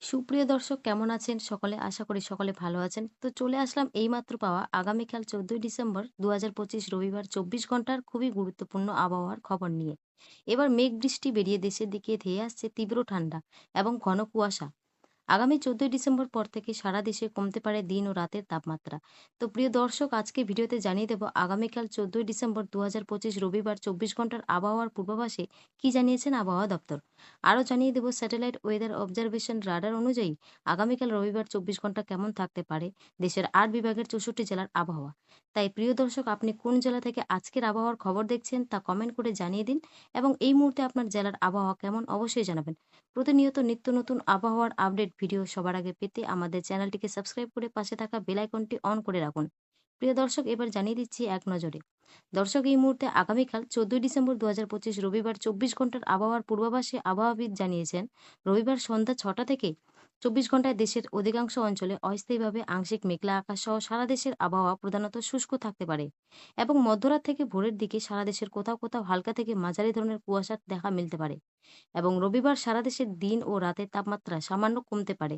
সুপ্রিয় দর্শক কেমন আছেন সকলে? আশা করি সকলে ভালো আছেন। তো চলে আসলাম এইমাত্র পাওয়া আগামীকাল ১৪ই ডিসেম্বর ২০২৫ রবিবার ২৪ ঘন্টার খুবই গুরুত্বপূর্ণ আবহাওয়ার খবর নিয়ে। এবার মেঘ বৃষ্টি বেরিয়ে দেশের দিকে ধেয়ে আসছে তীব্র ঠান্ডা এবং ঘন কুয়াশা। আগামী ১৪ই ডিসেম্বর পর থেকে সারা দেশে কমতে পারে দিন ও রাতের তাপমাত্রা। তো প্রিয় দর্শক আজকে ভিডিওতে জানিয়ে দেব আগামীকাল ১৪ই ডিসেম্বর ২০২৫ রবিবার ২৪ ঘন্টার আবহাওয়ার পূর্বাভাসে কি জানিয়েছেন আবহাওয়া দপ্তর। আরও জানিয়ে দেব স্যাটেলাইট ওয়েদার অবজারভেশন রাডার অনুযায়ী আগামীকাল রবিবার ২৪ ঘন্টা কেমন থাকতে পারে দেশের ৮ বিভাগের ৬৪ জেলার আবহাওয়া। তাই প্রিয় দর্শক আপনি কোন জেলা থেকে আজকের আবহাওয়ার খবর দেখছেন তা কমেন্ট করে জানিয়ে দিন এবং এই মুহূর্তে আপনার জেলার আবহাওয়া কেমন অবশ্যই জানাবেন। প্রতিনিয়ত নিত্য নতুন আবহাওয়ার আপডেট ভিডিও সবার আগে পেতে আমাদের চ্যানেলটিকে সাবস্ক্রাইব করে পাশে থাকা বেল আইকনটি অন করে রাখুন। প্রিয় দর্শক এবার জানিয়ে দিচ্ছি এক নজরে। দর্শক এই মুহূর্তে আগামীকাল ১৪ই ডিসেম্বর ২০২৫ রবিবার ২৪ ঘন্টার আবহাওয়ার পূর্বাভাসে আবহাওয়াবিদ জানিয়েছেন রবিবার সন্ধ্যা ৬টা থেকে ২৪ ঘন্টায় দেশের অধিকাংশ অঞ্চলে অস্থায়ীভাবে আংশিক মেঘলা আকাশ সহ সারা দেশের আবহাওয়া প্রধানত শুষ্ক থাকতে পারে এবং মধ্যরাত থেকে ভোরের দিকে সারা দেশের কোথাও কোথাও হালকা থেকে মাঝারি ধরনের কুয়াশার দেখা মিলতে পারে এবং রবিবার সারা দেশের দিন ও রাতের তাপমাত্রা সামান্য কমতে পারে।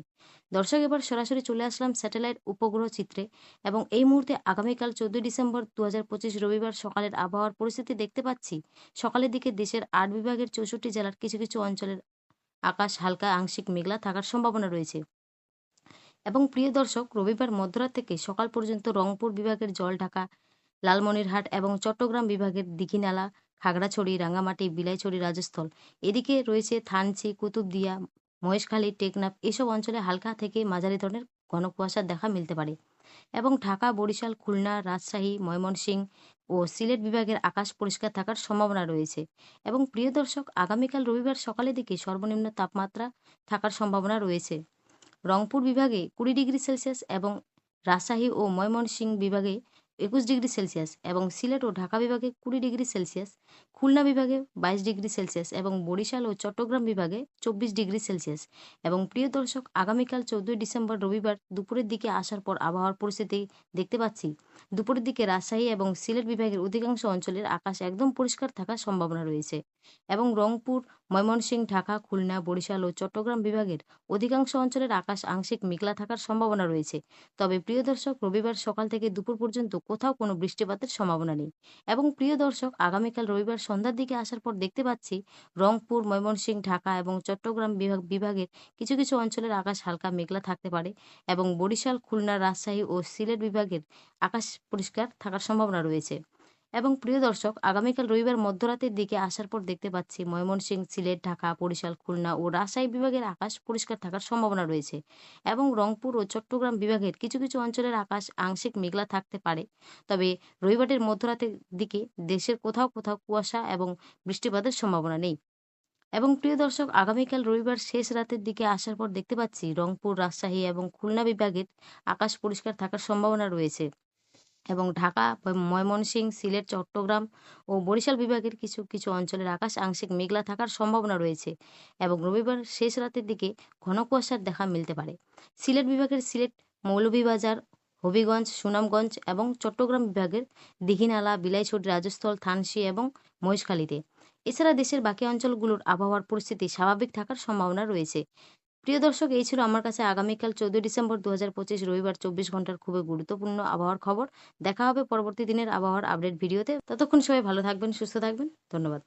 দর্শক এবার সরাসরি চলে আসলাম স্যাটেলাইট উপগ্রহ চিত্রে এবং এই মুহূর্তে আগামীকাল ১৪ ডিসেম্বর ২০২৫ রবিবার সকালের আবহাওয়ার পরিস্থিতি দেখতে পাচ্ছি। সকালের দিকে দেশের ৮ বিভাগের ৬৪ জেলার কিছু কিছু অঞ্চলের আকাশ হালকা আংশিক মেঘলা থাকার সম্ভাবনা রয়েছে। এবং প্রিয় দর্শক রবিবার মধ্যরাত থেকে সকাল পর্যন্ত রংপুর বিভাগের জলঢাকা, লালমনিরহাট এবং চট্টগ্রাম বিভাগের দীঘিনালা, খাগড়াছড়ি, রাঙ্গামাটি, বিলাইছড়ি, রাজস্থল। এদিকে রয়েছে থানচি, কুতুবদিয়া, মহেশখালী, টেকনাফ এসব অঞ্চলে হালকা থেকে মাঝারি ধরনের ঘন কুয়াশার দেখা মিলতে পারে এবং ঢাকা, বরিশাল, খুলনা, রাজশাহী, ময়মনসিংহ ও সিলেট বিভাগের আকাশ পরিষ্কার থাকার সম্ভাবনা রয়েছে। এবং প্রিয় দর্শক আগামীকাল রবিবার সকালের দিকে সর্বনিম্ন তাপমাত্রা থাকার সম্ভাবনা রয়েছে রংপুর বিভাগে ২০ ডিগ্রি সেলসিয়াস এবং রাজশাহী ও ময়মনসিংহ বিভাগে ২১ ডিগ্রি সেলসিয়াস এবং সিলেট ও ঢাকা বিভাগে ২০ ডিগ্রি সেলসিয়াস, খুলনা বিভাগে ২২ ডিগ্রি সেলসিয়াস এবং বরিশাল ও চট্টগ্রাম বিভাগে ২৪ ডিগ্রি সেলসিয়াস। এবং প্রিয় দর্শক আগামীকাল ১৪ই ডিসেম্বর রবিবার দুপুরের দিকে আসার পর আবহাওয়ার পরিস্থিতি দেখতে পাচ্ছি। দুপুরের দিকে রাজশাহী এবং সিলেট বিভাগের অধিকাংশ অঞ্চলের আকাশ একদম পরিষ্কার থাকার সম্ভাবনা রয়েছে এবং রংপুর, ময়মনসিংহ, ঢাকা, খুলনা, বরিশাল ও চট্টগ্রাম বিভাগের অধিকাংশ অঞ্চলের আকাশ আংশিক মেঘলা থাকার সম্ভাবনা রয়েছে। তবে প্রিয় দর্শক রবিবার সকাল থেকে দুপুর পর্যন্ত কোথাও কোনো বৃষ্টিপাতের সম্ভাবনা নেই। এবং প্রিয় দর্শক আগামীকাল রবিবার সন্ধ্যার দিকে আসার পর দেখতে পাচ্ছি রংপুর, ময়মনসিংহ, ঢাকা এবং চট্টগ্রাম বিভাগের কিছু কিছু অঞ্চলের আকাশ হালকা মেঘলা থাকতে পারে এবং বরিশাল, খুলনা, রাজশাহী ও সিলেট বিভাগের আকাশ পরিষ্কার থাকার সম্ভাবনা রয়েছে। এবং প্রিয় দর্শক আগামীকাল রবিবার মধ্যরাতের দিকে আসার পর দেখতে পাচ্ছি ময়মনসিংহ, সিলেট, ঢাকা, বরিশাল, খুলনা ও রাজশাহী বিভাগের আকাশ পরিষ্কার থাকার সম্ভাবনা রয়েছে এবং রংপুর ও চট্টগ্রাম বিভাগের কিছু কিছু অঞ্চলের আকাশ আংশিক মেঘলা থাকতে পারে। তবে রবিবারের মধ্যরাতের দিকে দেশের কোথাও কোথাও কুয়াশা এবং বৃষ্টিপাতের সম্ভাবনা নেই। এবং প্রিয় দর্শক আগামীকাল রবিবার শেষ রাতের দিকে আসার পর দেখতে পাচ্ছি রংপুর, রাজশাহী এবং খুলনা বিভাগের আকাশ পরিষ্কার থাকার সম্ভাবনা রয়েছে এবং ঢাকা, ময়মনসিংহ, সিলেট, চট্টগ্রাম ও বরিশাল বিভাগের কিছু কিছু অঞ্চলের আকাশ আংশিক মেঘলা থাকার সম্ভাবনা রয়েছে এবং রবিবার শেষ রাতের দিকে ঘন কুয়াশার দেখা মিলতে পারে। সিলেট বিভাগের সিলেট, মৌলভীবাজার, হবিগঞ্জ, সুনামগঞ্জ এবং চট্টগ্রাম বিভাগের দীঘিনালা, বিলাইছড়ি, রাজস্থল, থানচি এবং মহেশখালীতে। এছাড়া দেশের বাকি অঞ্চলগুলোর আবহাওয়ার পরিস্থিতি স্বাভাবিক থাকার সম্ভাবনা রয়েছে। প্রিয় দর্শক এই ছিল আমার কাছে আগামীকাল ১৪ ডিসেম্বর ২০২৫ রবিবার ২৪ ঘন্টার খুবই গুরুত্বপূর্ণ আবহাওয়ার খবর। দেখা হবে পরবর্তী দিনের আবহাওয়ার আপডেট ভিডিওতে। ততক্ষণ সবাই ভালো থাকবেন, সুস্থ থাকবেন। ধন্যবাদ।